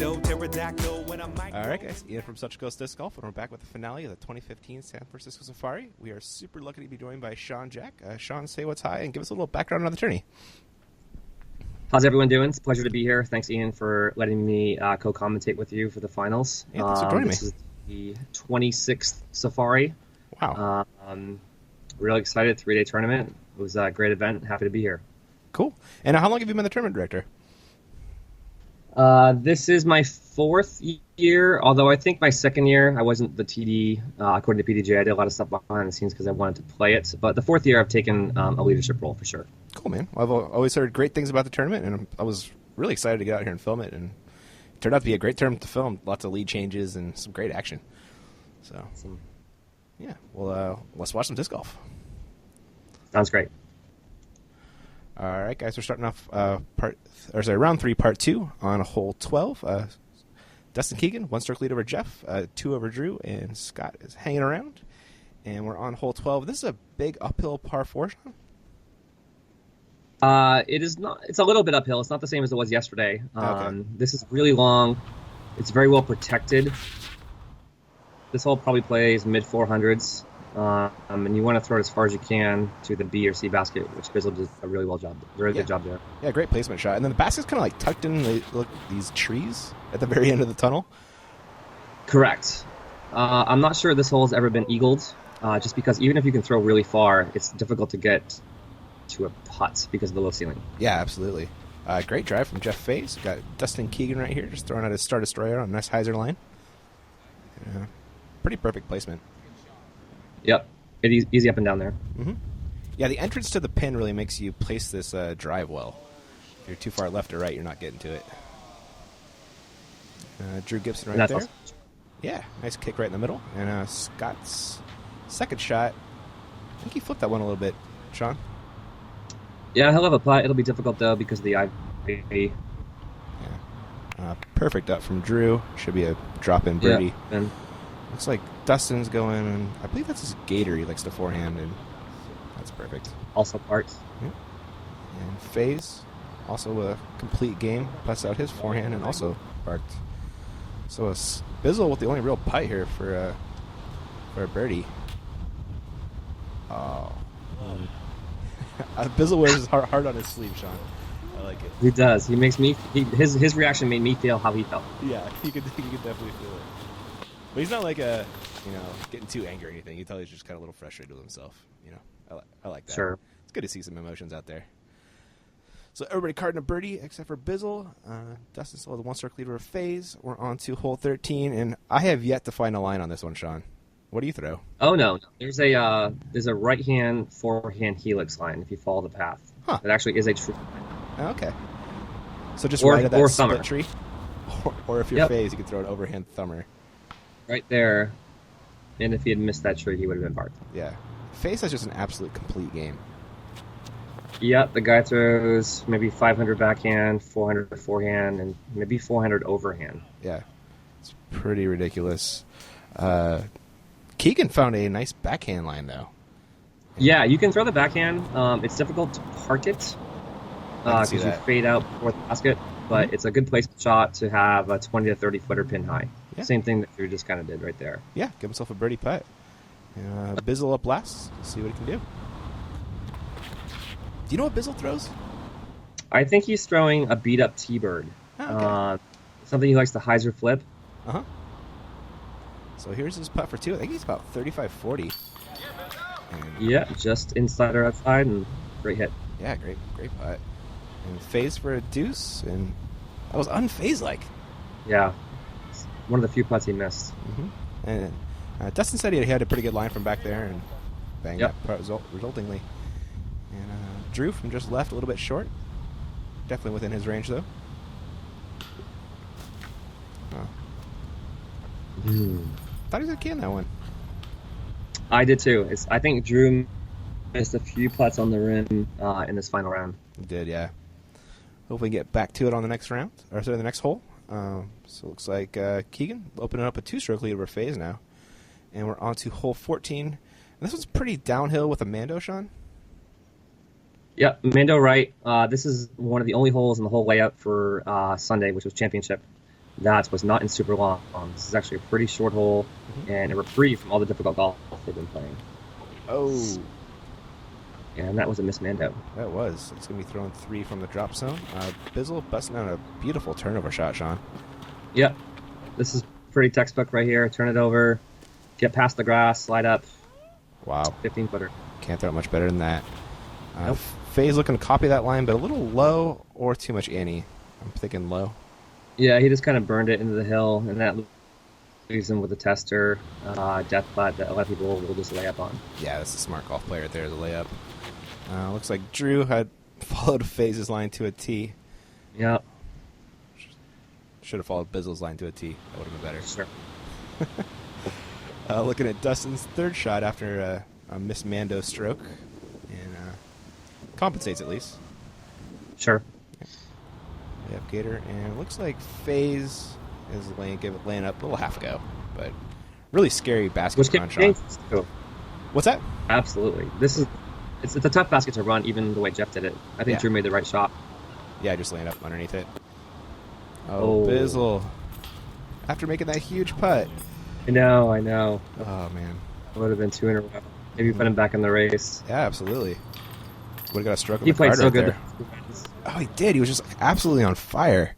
Mando, pterodactyl when I'm All right, guys. Ian from Such Coast Disc Golf, and we're back with the finale of the 2015 San Francisco Safari. We are super lucky to be joined by Sean Jack. Sean, say what's hi and give us a little background on the tourney. How's everyone doing? It's a pleasure to be here. Thanks, Ian, for letting me co-commentate with you for the finals. Yeah, thanks for joining me. This is the 26th Safari. Wow. Really excited. 3-day tournament. It was a great event. Happy to be here. Cool. And how long have you been the tournament director? This is my 4th year, although I think my 2nd year I wasn't the TD. According to PDJ, I did a lot of stuff behind the scenes because I wanted to play it. But the 4th year I've taken a leadership role for sure. Cool, man. Well, I've always heard great things about the tournament, and I was really excited to get out here and film it. And it turned out to be a great tournament to film. Lots of lead changes and some great action. So, yeah. Well, let's watch some disc golf. Sounds great. All right, guys. We're starting off round 3, part 2 on hole 12. Dustin Keegan, 1-stroke lead over Jeff, 2 over Drew, and Scott is hanging around. And we're on hole 12. This is a big uphill par 4, Sean? It is not. It's a little bit uphill. It's not the same as it was yesterday. Okay. This is really long. It's very well protected. This hole probably plays mid 400s, and you want to throw it as far as you can to the B or C basket, which Bizzle did a really good job there. Yeah, great placement shot. And then the basket's kind of like tucked in these trees at the very end of the tunnel. Correct. I'm not sure this hole has ever been eagled, just because even if you can throw really far, it's difficult to get to a putt because of the low ceiling. Yeah, absolutely. Great drive from Jeff Faze. Got Dustin Keegan right here, just throwing out his Star Destroyer on a nice hyzer line. Pretty perfect placement. Yep. Easy up and down there. Mm-hmm. Yeah, the entrance to the pin really makes you place this drive well. If you're too far left or right, you're not getting to it. Drew Gibson right there. Awesome. Yeah, nice kick right in the middle. And Scott's second shot, I think he flipped that one a little bit, Sean. Yeah, he'll have a putt. It'll be difficult, though, because of the IV. Yeah. Perfect up from Drew. Should be a drop-in birdie. Yeah, and looks like Dustin's going, and I believe that's his gator. He likes to forehand, and that's perfect. Also parts. Yeah. And Faze, also a complete game. Plus out his forehand and also parked. So a Bizzle with the only real putt here for a birdie. Oh. Bizzle wears his heart on his sleeve, Sean. I like it. He does. He makes me. His reaction made me feel how he felt. Yeah, he could definitely feel it. But he's not like getting too angry or anything. You can tell he's just kind of a little frustrated with himself. I like that. Sure. It's good to see some emotions out there. So everybody carding a birdie except for Bizzle. Dustin still has the 1-stroke leader of Faze. We're on to hole 13, and I have yet to find a line on this one, Sean. What do you throw? Oh no, there's a right hand forehand helix line if you follow the path. Huh. It actually is a true line. Okay. So just Or- right at that or split thumber. tree? Or if you're Yep. Faze, you can throw an overhand thumber. Right there. And if he had missed that tree, he would have been parked. Yeah. Faze has just an absolute complete game. Yep, the guy throws maybe 500 backhand, 400 forehand, and maybe 400 overhand. Yeah. It's pretty ridiculous. Keegan found a nice backhand line, though. Yeah, you can throw the backhand. It's difficult to park it because you fade out before the basket, but it's a good placement shot to have a 20 to 30 footer pin high. Yeah. Same thing that Drew just kind of did right there. Yeah, give himself a birdie putt. Bizzle up last. See what he can do. Do you know what Bizzle throws? I think he's throwing a beat-up T-bird. Oh, okay. Something he likes to hyzer flip. Uh-huh. So here's his putt for 2. I think he's about 35-40. Yeah, just inside or outside, and great hit. Yeah, great putt. And Faze for a deuce, and that was unphase-like. Yeah, it's one of the few putts he missed. Mm-hmm. And Dustin said he had a pretty good line from back there, and banged that putt resultingly. And Drew from just left, a little bit short. Definitely within his range, though. Thought he was going to can that one. I did too. I think Drew missed a few putts on the rim in this final round. He did, yeah. Hopefully get back to it on the next round, or sorry, the next hole. So it looks like Keegan opening up a 2-stroke lead over Faze now. And we're on to hole 14. And this one's pretty downhill with a Mando, Sean. Yeah, Mando right. This is one of the only holes in the whole layout for Sunday, which was championship. that was not in super long. This is actually a pretty short hole and a reprieve from all the difficult golf they've been playing. Oh, And that was a miss Mando. that was. It's going to be throwing 3 from the drop zone. Bizzle busting out a beautiful turnover shot, Sean. Yep. This is pretty textbook right here. Turn it over, get past the grass, slide up. Wow. 15-footer. Can't throw it much better than that. Nope. Faye's looking to copy that line, but a little low or too much Annie. I'm thinking low. Yeah, he just kind of burned it into the hill, and that leaves him with a tester, death putt that a lot of people will just lay up on. Yeah, that's a smart golf player right there, the layup. Looks like Drew had followed Faye's line to a tee. Yep. Should have followed Bizzle's line to a tee. That would have been better. Sure. Looking at Dustin's third shot after a Miss Mando stroke. And compensates at least. Sure. Yep, Gator. And it looks like FaZe is laying up a little half go. But really scary basket Which to run, can Sean. too. What's that? Absolutely. It's a tough basket to run, even the way Jeff did it. I think Yeah. Drew made the right shot. Yeah, just laying up underneath it. Oh, Bizzle. After making that huge putt. I know. Oh, man. It would have been 2 in a row. Maybe put him back in the race. Yeah, absolutely. Would have got a stroke on He the played card so right good. there. Oh, he did. He was just absolutely on fire.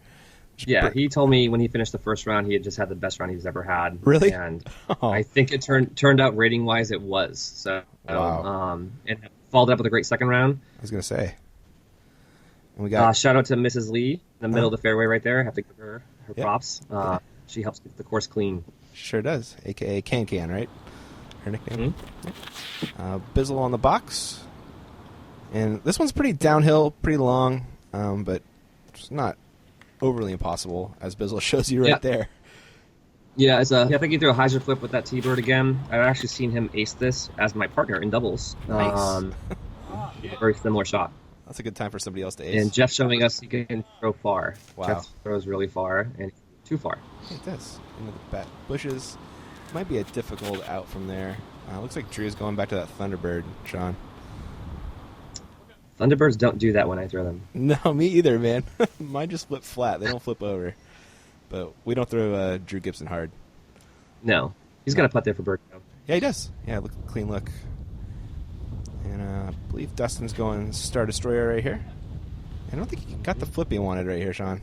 Yeah, he told me when he finished the first round, he had just had the best round he's ever had. Really? And Oh. I think it turned out rating wise, it was. So, Wow. and followed up with a great second round. I was going to say. And we got Shout out to Mrs. Lee in the middle of the fairway right there. I have to give her Yeah. props. She helps keep the course clean. Sure does, a.k.a. Can, right? Her nickname. Mm-hmm. Bizzle on the box. And this one's pretty downhill, pretty long, but it's not overly impossible, as Bizzle shows you right Yeah. there. Yeah, I think he threw a hyzer flip with that T-bird again. I've actually seen him ace this as my partner in doubles. Nice. Very similar shot. That's a good time for somebody else to ace. And Jeff showing us he can throw far. Wow. Jeff throws really far and too far. Yeah, it does. Into the bat bushes. Might be a difficult out from there. Looks like Drew's going back to that Thunderbird, Sean. Thunderbirds don't do that when I throw them. No, me either, man. Mine just flip flat. They don't flip over. But we don't throw Drew Gibson hard. No. He's going to putt there for bird. Yeah, he does. Yeah, clean look. And I believe Dustin's going Star Destroyer right here. I don't think he got the flip he wanted right here, Sean.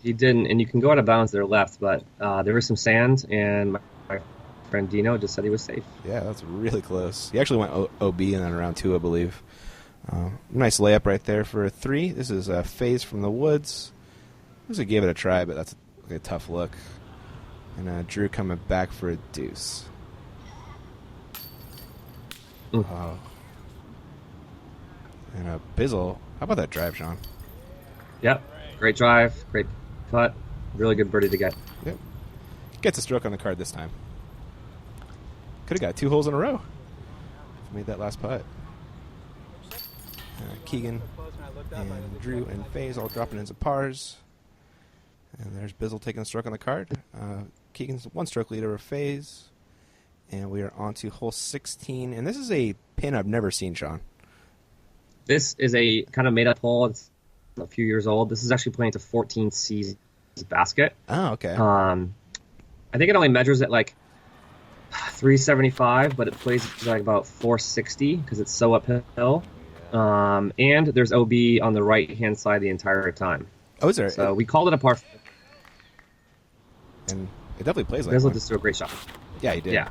He didn't, and you can go out of bounds there left, but there was some sand, and my friend Dino just said he was safe. Yeah, that's really close. He actually went OB and then around 2, I believe. Nice layup right there for a 3. This is a FaZe from the woods. Looks like he gave it a try, but that's a tough look. And Drew coming back for a deuce. Wow. And Bizzle. How about that drive, Sean? Yep. Great drive, great putt, really good birdie to get. Yep. Gets a stroke on the card this time. Could have got 2 holes in a row. Made that last putt. Keegan and Drew and FaZe all dropping in some pars. And there's Bizzle taking a stroke on the card. Keegan's 1 stroke lead over FaZe. And we are on to hole 16. And this is a pin I've never seen, Sean. This is a kind of made-up hole. It's a few years old. This is actually playing to 14C's basket. Oh, okay. I think it only measures at like 375, but it plays like about 460 because it's so uphill. And there's OB on the right-hand side the entire time. Oh, is there? So we called it a par. And it definitely plays like Bizzle one. just threw a great shot. Yeah, he did. Yeah.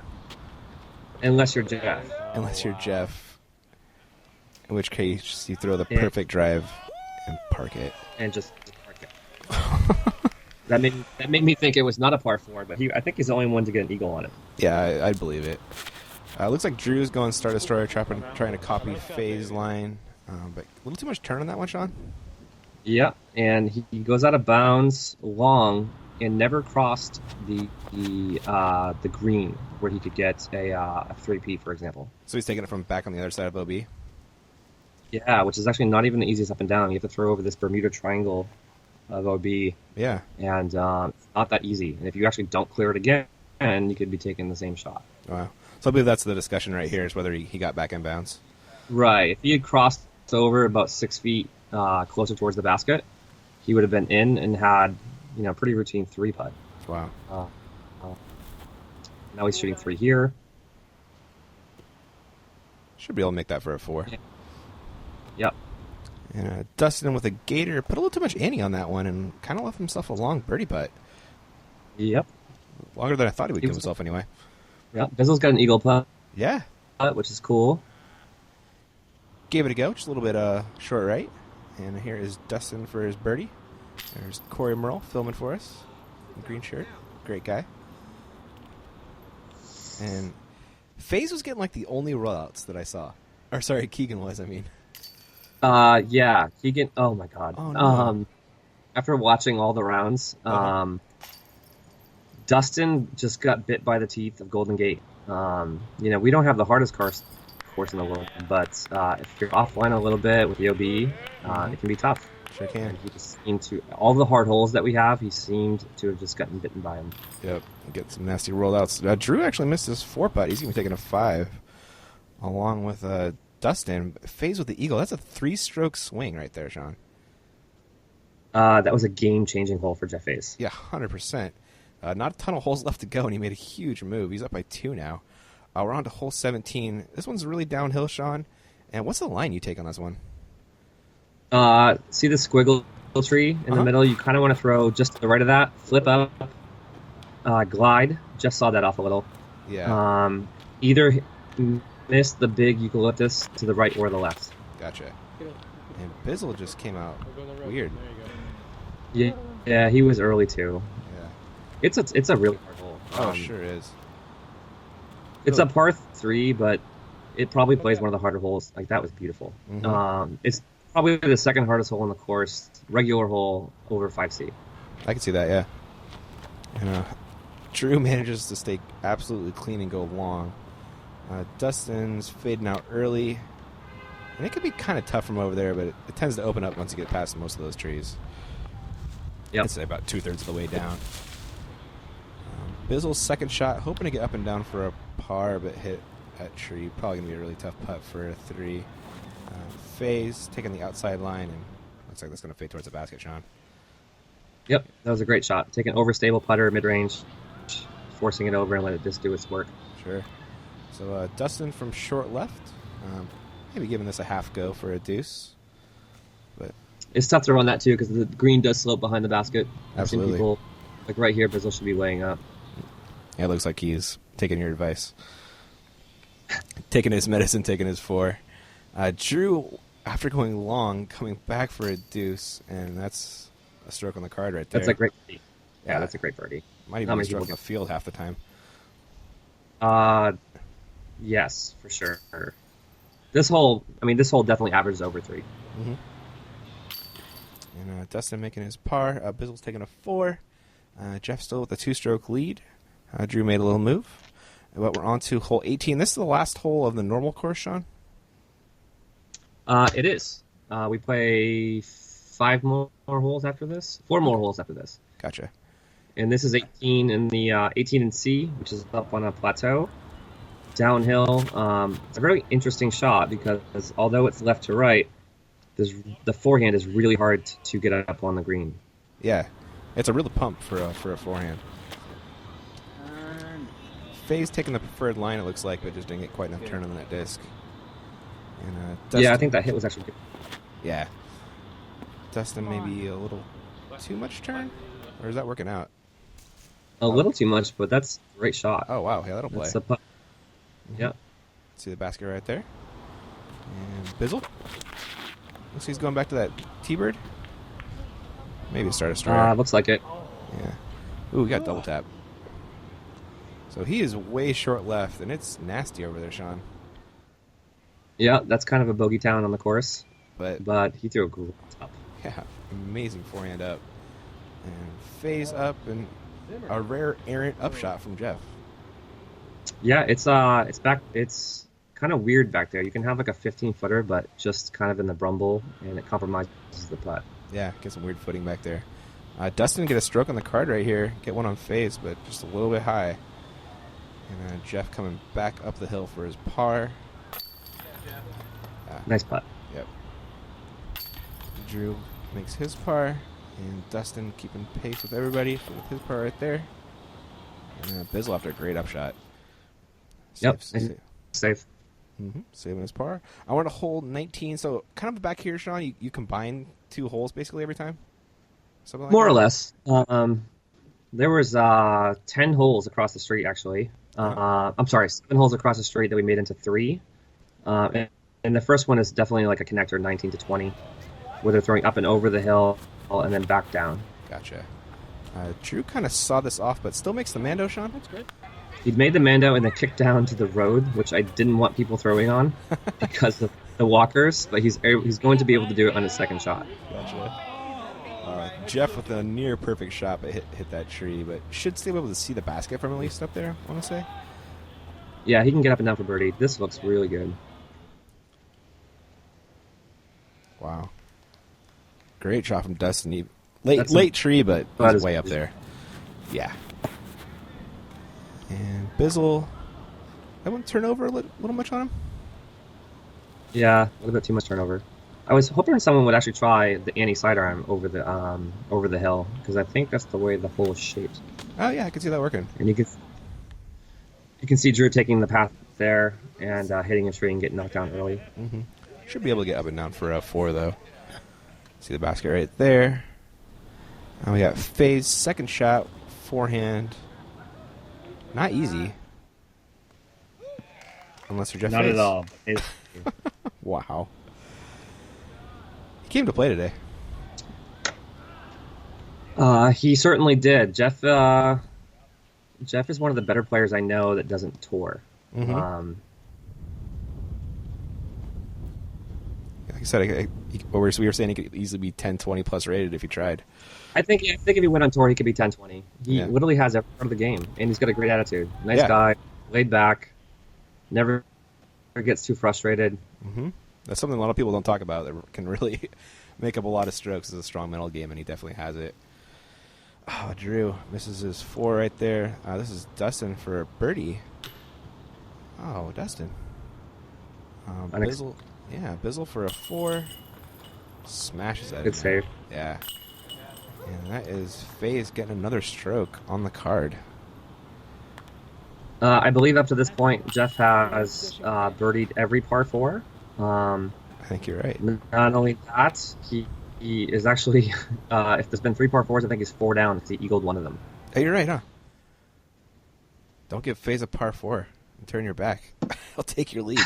Unless you're Jeff. Unless you're Jeff. In which case, you throw the perfect drive and park it. And just park it. That made me think it was not a par 4, but I think he's the only one to get an eagle on it. Yeah, I'd believe it. Looks like Drew's going Star Destroyer, trying to copy FaZe line. But a little too much turn on that one, Sean? Yeah, and he goes out of bounds long and never crossed the green where he could get a 3P, for example. So he's taking it from back on the other side of OB? Yeah, which is actually not even the easiest up and down. You have to throw over this Bermuda Triangle of OB. Yeah. And it's not that easy. And if you actually don't clear it again, you could be taking the same shot. Wow. So I believe that's the discussion right here, is whether he got back in bounds. Right. If he had crossed over about 6 feet closer towards the basket, he would have been in and had pretty routine 3 putt. Wow. Uh, now he's shooting 3 here. Should be able to make that for a 4. Yep. And Dustin with a gator put a little too much ante on that one and kind of left himself a long birdie putt. Yep. Longer than I thought he would give himself anyway. Yeah. Bizzle's got an eagle putt, Yeah. which is cool. Gave it a go, just a little bit short right. And here is Dustin for his birdie. There's Corey Merle filming for us. In green shirt. Great guy. And FaZe was getting like the only rollouts that I saw. Or sorry, Keegan was, I mean. Yeah, Keegan. Oh my God. Oh, no. After watching all the rounds, Dustin just got bit by the teeth of Golden Gate. We don't have the hardest course in the world, but if you're offline a little bit with the OB, it can be tough. Sure can. And he just seemed to, all the hard holes that we have, he seemed to have just gotten bitten by them. Yep, get some nasty rollouts. Drew actually missed his 4-putt. He's going to be taking a 5, along with Dustin. FaZe with the eagle. That's a 3-stroke swing right there, Sean. That was a game-changing hole for Jeff Hayes. Yeah, 100%. Not a ton of holes left to go, and he made a huge move. He's up by 2 now. We're on to hole 17. This one's really downhill, Sean. And what's the line you take on this one? See the squiggle tree in the middle? You kind of want to throw just to the right of that, flip up, glide. Just saw that off a little. Yeah. Either miss the big eucalyptus to the right or the left. Gotcha. And Bizzle just came out weird. Yeah, he was early too. Yeah. It's a really hard hole. Oh, sure is. It's a par 3, but it probably plays one of the harder holes. Like, that was beautiful. Mm-hmm. It's probably the second hardest hole in the course, regular hole over 5C. I can see that, yeah. And Drew manages to stay absolutely clean and go long. Dustin's fading out early. And it could be kind of tough from over there, but it tends to open up once you get past most of those trees. Yep. I'd say about 2/3 of the way down. Bizzle's second shot, hoping to get up and down for a par, but hit that tree. Probably going to be a really tough putt for a 3. FaZe taking the outside line, and looks like that's going to fade towards the basket, Sean. Yep, that was a great shot. Take an overstable putter mid-range, forcing it over and let it just do its work. Sure. So Dustin from short left, maybe giving this a half go for a deuce. But it's tough to run that too because the green does slope behind the basket. I've seen absolutely. people, like right here, Bizzle should be laying up. Yeah, it looks like he's taking your advice. Taking his medicine, taking his 4. Drew, after going long, coming back for a deuce, and that's a stroke on the card right there. That's a great birdie. Yeah, that's a great birdie. Might even be a stroke on the field half the time. Yes, for sure. This hole definitely averages over 3. Mm-hmm. And Dustin making his par. Bizzle's taking a 4. Jeff still with a 2-stroke lead. Drew made a little move. But we're on to hole 18. This is the last hole of the normal course, Sean? It is. We play 5 more holes after this. 4 more holes after this. Gotcha. And this is 18 in the 18 in C, which is up on a plateau. Downhill. It's a very interesting shot because although it's left to right, the forehand is really hard to get up on the green. Yeah. It's a real pump for a forehand. FaZe taking the preferred line, it looks like, but just didn't get quite enough turn on that disc. And Dustin, yeah, I think that hit was actually good. Yeah. Dustin maybe a little too much turn? Or is that working out? A little too much, but that's a great shot. Oh, wow. Yeah, that'll play. That's a putt. Yeah. See the basket right there. And Bizzle. Looks like he's going back to that T-bird. Maybe start a strike. Looks like it. Yeah. Ooh, we got double tap. So he is way short left, and it's nasty over there, Sean. Yeah, that's kind of a bogey town on the course. But he threw a great up. Yeah, amazing forehand up. And FaZe up, and a rare errant upshot from Jeff. Yeah, it's back. It's kind of weird back there. You can have like a 15-footer, but just kind of in the brumble, and it compromises the putt. Yeah, get some weird footing back there. Dustin get a stroke on the card right here. Get one on FaZe, but just a little bit high. And Jeff coming back up the hill for his par. Nice putt. Yep. Drew makes his par. And Dustin keeping pace with everybody with his par right there. And Bizzle after a great upshot. Yep, safe. Saving his par. I want to hold 19, so kind of back here, Sean, you combine 2 holes basically every time? Something like More that? or less. There was 10 holes across the street, actually. I'm sorry, 7 holes across the street that we made into 3. And the first one is definitely like a connector, 19 to 20, where they're throwing up and over the hill and then back down. Gotcha. Drew kind of saw this off, but still makes the Mando, Sean. That's great. He'd made the Mando and then kicked down to the road, which I didn't want people throwing on because of the walkers, but he's going to be able to do it on his second shot. Gotcha. Jeff with a near perfect shot, but hit that tree, but should still be able to see the basket from at least up there, I want to say. Yeah, he can get up and down for birdie. This looks really good. Wow. Great shot from Dustin. Late tree, but he's way up there. Yeah. And Bizzle, that one turn over a little much on him? Yeah, a little bit too much turnover. I was hoping someone would actually try the anti-sidearm over the hill, because I think that's the way the hole is shaped. Oh yeah, I can see that working. And you can see Drew taking the path there and hitting a tree and getting knocked down early. Should be able to get up and down for a 4 though. See the basket right there. And we got Faye's second shot, forehand. Not easy. Unless you're Jeff Not Faze. at all. Wow. He came to play today. He certainly did. Jeff is one of the better players I know that doesn't tour. Like I said, we were saying he could easily be 10, 20 plus rated if he tried. I think if he went on tour, he could be 10-20. He literally has every part of the game, and he's got a great attitude. Nice guy, laid back, never gets too frustrated. That's something a lot of people don't talk about that can really make up a lot of strokes. It's a strong mental game, and he definitely has it. Oh, Drew misses his 4 right there. This is Dustin for a birdie. Oh, Dustin. Bizzle for a 4. Smashes that. Good save. Yeah. And that is Faze getting another stroke on the card. I believe up to this point, Jeff has birdied every par 4. I think you're right. Not only that, he is actually, if there's been 3 par 4s, I think he's 4 down because he eagled one of them. Hey, you're right, huh? Don't give Faze a par 4 and turn your back. I'll take your lead.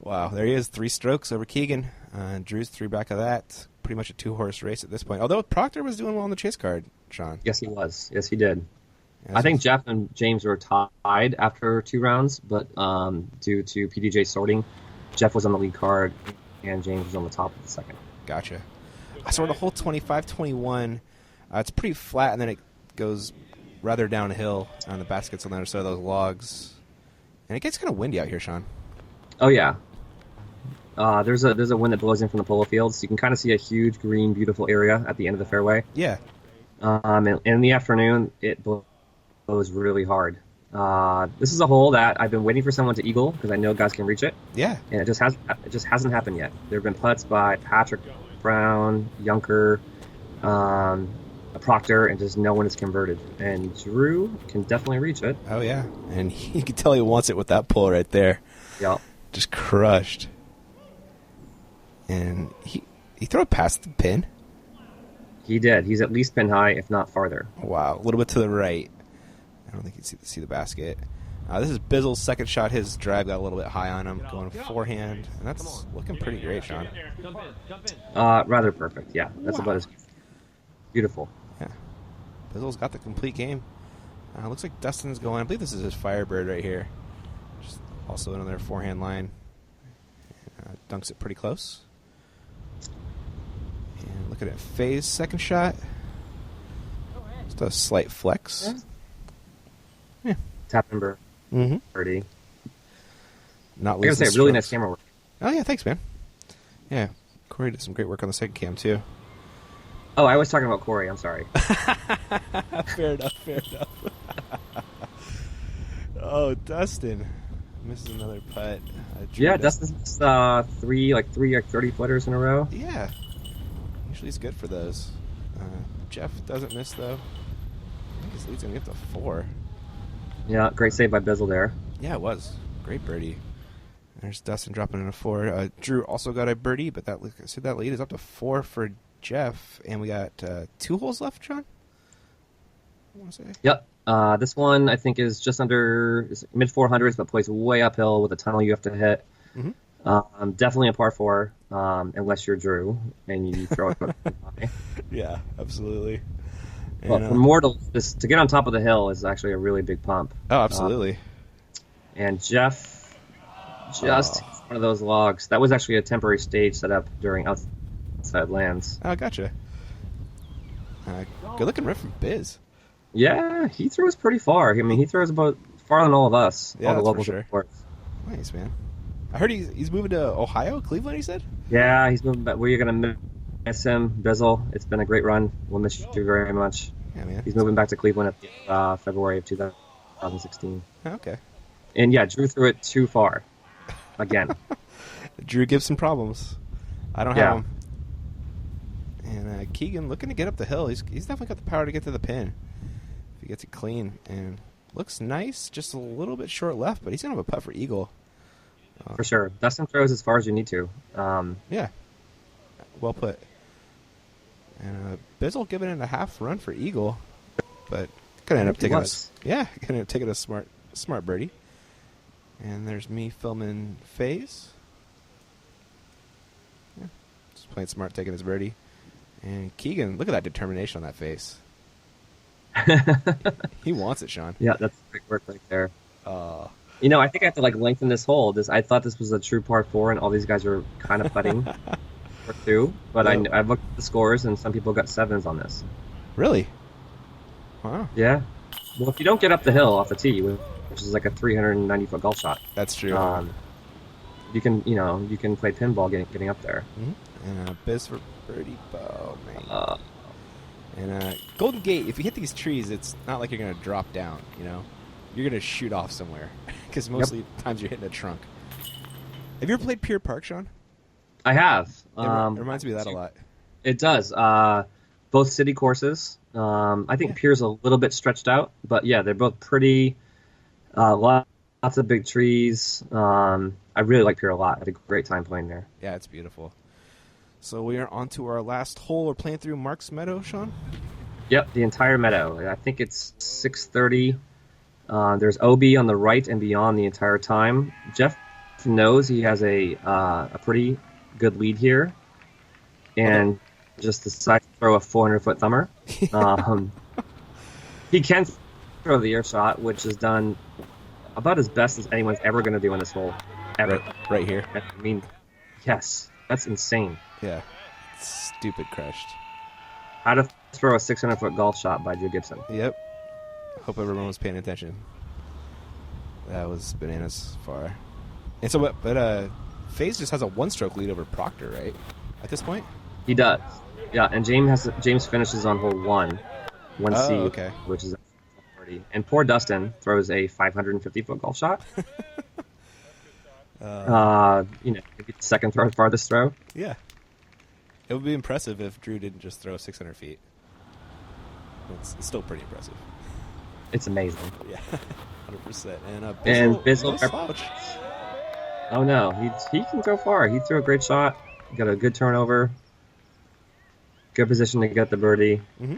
Wow, there he is, 3 strokes over Keegan. Drew's 3 back of that. Pretty much a 2-horse race at this point. Although Proctor was doing well on the chase card, Sean. Yes, he was. Yes, he did. Yeah, I think Jeff and James were tied after 2 rounds, but due to PDJ sorting, Jeff was on the lead card and James was on the top of the second. Gotcha. So the whole 25-21, it's pretty flat, and then it goes rather downhill on the baskets on the other side of those logs. And it gets kind of windy out here, Sean. Oh, yeah. There's a wind that blows in from the polo fields. You can kind of see a huge green, beautiful area at the end of the fairway. Yeah. And in the afternoon, it blows really hard. This is a hole that I've been waiting for someone to eagle because I know guys can reach it. Yeah. And it just hasn't happened yet. There have been putts by Patrick Brown, Junker, Proctor, and just no one is converted. And Drew can definitely reach it. Oh, yeah. And you can tell he wants it with that pull right there. Yep. Just crushed. And he threw it past the pin. He did. He's at least pin high, if not farther. Wow, a little bit to the right. I don't think you can see the basket. This is Bizzle's second shot. His drive got a little bit high on him, going forehand, and that's looking pretty great, Sean. Rather perfect. Yeah, that's about as beautiful. Yeah, Bizzle's got the complete game. Looks like Dustin's going. I believe this is his Firebird right here. Just also another forehand line. Dunks it pretty close. And look at it. Faye's second shot. Just a slight flex. Yeah. Tap number 30. Not I gotta losing say, really strokes. nice camera work. Oh, yeah, thanks, man. Yeah, Corey did some great work on the second cam, too. Oh, I was talking about Corey. I'm sorry. Fair enough. Oh, Dustin misses another putt. Yeah, Dustin's 3 30 footers in a row. Yeah. Usually he's good for those. Jeff doesn't miss, though. I think his lead's going to get to 4. Yeah, great save by Bizzle there. Yeah, it was. Great birdie. There's Dustin dropping in a 4. Drew also got a birdie, but that lead is up to 4 for Jeff. And we got 2 holes left, John? I want to say. Yep. This one, I think, is just under mid-400s, but plays way uphill with a tunnel you have to hit. Mm-hmm. Definitely a par 4, unless you're Drew and you throw it high. Yeah, absolutely. But for mortals, to get on top of the hill is actually a really big pump. Oh, absolutely. And Jeff just hit one of those logs. That was actually a temporary stage set up during outside lands. Oh, gotcha. Good looking rip from Biz. Yeah, he throws pretty far. I mean, he throws about farther than all of us. Yeah, all the that's locals for sure. of course. Nice, man. I heard he's moving to Ohio, Cleveland, he said? Yeah, he's moving back. We're going to miss him, Bizzle. It's been a great run. We'll miss you very much. Yeah, man. He's moving back to Cleveland at February of 2016. Okay. And yeah, Drew threw it too far. Again. Drew gives some problems. I don't have him. And Keegan looking to get up the hill. He's definitely got the power to get to the pin. If he gets it clean. And looks nice. Just a little bit short left, but he's going to have a putt for eagle. For sure. Dustin throws as far as you need to. Yeah. Well put. And Bizzle giving it a half run for eagle. But going to end up taking a smart birdie. And there's me filming FaZe. Yeah, just playing smart, taking his birdie. And Keegan, look at that determination on that face. He wants it, Sean. Yeah, that's great work right there. I think I have to lengthen this hole. I thought this was a true par 4, and all these guys are kind of putting for 2. But Yep. I looked at the scores, and some people got 7s on this. Really? Wow. Yeah. Well, if you don't get up the hill off the tee, which is like a 390-foot golf shot, That's true. you can play pinball getting up there. Mm-hmm. And Biz for birdie. Oh, man. And Golden Gate, if you hit these trees, it's not like you're going to drop down, You're going to shoot off somewhere. Because mostly times you're hitting a trunk. Have you ever played Pier Park, Sean? I have. It reminds me of that a lot. It does. Both city courses. I think Pier's a little bit stretched out, but yeah, they're both pretty. Lots of big trees. I really like Pier a lot. I had a great time playing there. Yeah, it's beautiful. So we are on to our last hole. We're playing through Mark's Meadow, Sean? Yep, the entire meadow. I think it's 630. There's OB on the right and beyond the entire time. Jeff knows he has a pretty good lead here, and just decides to throw a 400-foot thumber. He can throw the air shot, which is done about as best as anyone's ever going to do in this hole, ever. Right here. I mean, yes, that's insane. Yeah. Stupid crushed. How to throw a 600-foot golf shot by Drew Gibson. Yep. Hope everyone was paying attention. That was bananas far. And so, but FaZe just has a 1-stroke lead over Proctor, right? At this point? He does. Yeah, and James finishes on hole 1C, okay. Which is 40. And poor Dustin throws a 550-foot golf shot. Maybe the second farthest throw. Yeah. It would be impressive if Drew didn't just throw 600 feet. It's still pretty impressive. It's amazing. Yeah, 100%. And Bizzle. No slouch. Oh no, he can throw far. He threw a great shot. Got a good turnover. Good position to get the birdie. Mm-hmm.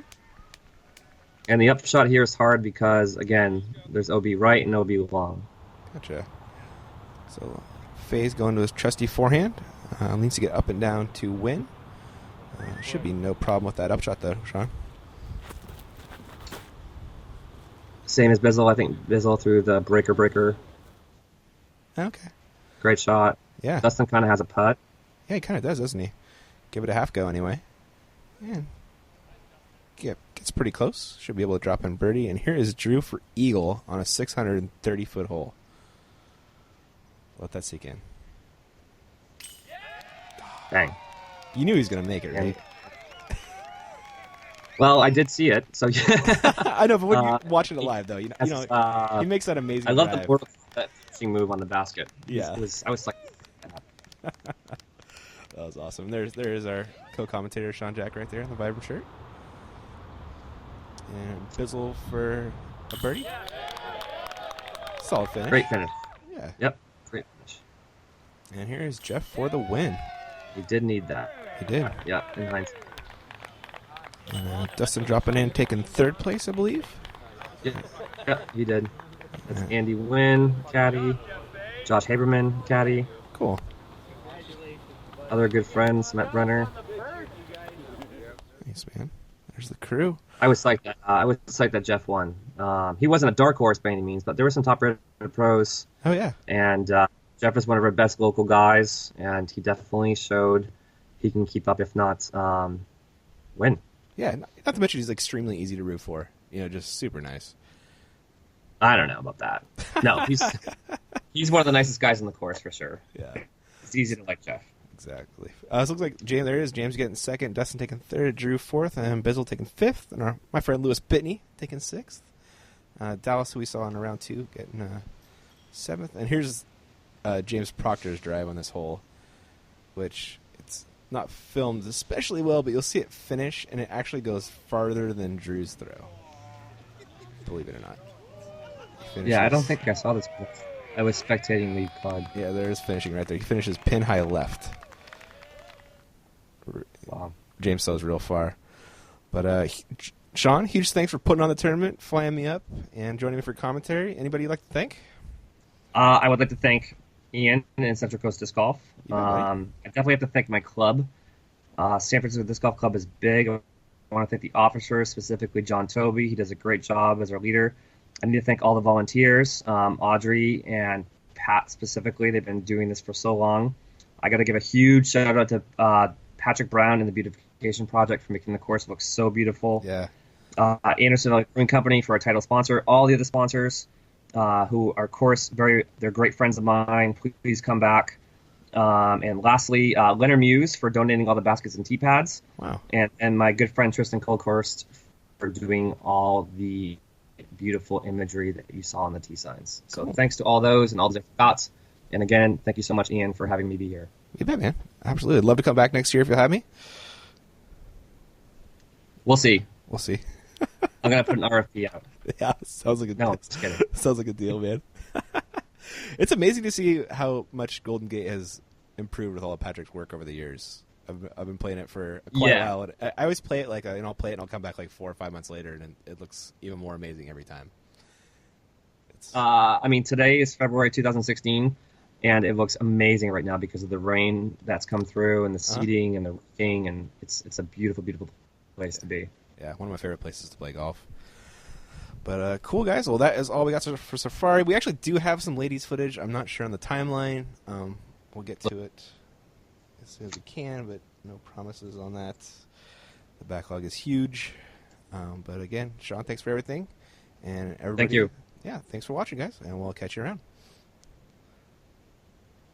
And the upshot here is hard because, again, there's OB right and OB long. Gotcha. So FaZe going to his trusty forehand. Needs to get up and down to win. Should be no problem with that upshot, though, Sean. Same as Bizzle. I think Bizzle threw the breaker. Okay. Great shot. Yeah. Dustin kind of has a putt. Yeah, he kind of does, doesn't he? Give it a half go anyway. Yeah. Gets pretty close. Should be able to drop in birdie. And here is Drew for eagle on a 630-foot hole. Let that sink in. Dang. You knew he was going to make it, right? Well, I did see it, so yeah. I know, but when you watch it live, though, he makes that amazing I love drive. the Mortal Kombat finishing move on the basket. Yeah. I was like... That was awesome. There is our co-commentator, Sean Jack, right there in the vibrant shirt. And Bizzle for a birdie. Solid finish. Great finish. Yeah. Yep. Great finish. And here is Jeff for the win. He did need that. He did. Yeah, in hindsight. And Dustin dropping in, taking third place, I believe. Yeah, he did. That's Andy Wynn, caddy. Josh Haberman, caddy. Cool. Other good friends, Matt Brenner. Nice, man. There's the crew. I was psyched that Jeff won. He wasn't a dark horse by any means, but there were some top-rated pros. Oh, yeah. And Jeff is one of our best local guys, and he definitely showed he can keep up, if not win. Yeah, not to mention he's extremely easy to root for. Just super nice. I don't know about that. No, he's one of the nicest guys on the course for sure. Yeah. It's easy to like Jeff. Exactly. This looks like James. There it is. James getting second, Dustin taking third, Drew fourth, and Bizzle taking fifth, and my friend Lewis Pitney taking sixth. Dallas, who we saw in round 2, getting seventh. And here's James Proctor's drive on this hole, which it's not filmed especially well, but you'll see it finish, and it actually goes farther than Drew's throw. Believe it or not. Yeah, I don't think I saw this. I was spectating the pod. Yeah, there is finishing right there. He finishes pin high left. Wow. James throws real far. But Sean, huge thanks for putting on the tournament, flying me up, and joining me for commentary. Anybody you'd like to thank? I would like to thank Ian and Central Coast Disc Golf. I definitely have to thank my club. San Francisco Disc Golf Club is big. I want to thank the officers, specifically John Toby. He does a great job as our leader. I need to thank all the volunteers, Audrey and Pat specifically. They've been doing this for so long. I got to give a huge shout out to Patrick Brown and the Beautification Project for making the course look so beautiful. Yeah. Anderson Brewing Company for our title sponsor. All the other sponsors who are, of course, they're great friends of mine. Please come back. And lastly, Leonard Muse for donating all the baskets and tee pads. Wow. And my good friend Tristan Colkhorst for doing all the beautiful imagery that you saw on the tee signs. So cool. Thanks to all those and all the different dots. And again, thank you so much, Ian, for having me be here. You bet, man. Absolutely. I'd love to come back next year if you'll have me. We'll see. We'll see. I'm going to put an RFP out. Yeah, sounds like a deal. No, just kidding. Sounds like a deal, man. It's amazing to see how much Golden Gate has improved with all of Patrick's work over the years. I've been playing it for quite a while. I always play it I'll play it and I'll come back 4 or 5 months later, and it looks even more amazing every time. Today is February 2016, and it looks amazing right now because of the rain that's come through and the seating and the raking, and it's a beautiful, beautiful place to be. Yeah, one of my favorite places to play golf. But cool, guys. Well, that is all we got for Safari. We actually do have some ladies footage. I'm not sure on the timeline. We'll get to it as soon as we can, but no promises on that. The backlog is huge. But again, Sean, thanks for everything. And everybody, thank you. Yeah, thanks for watching, guys, and we'll catch you around.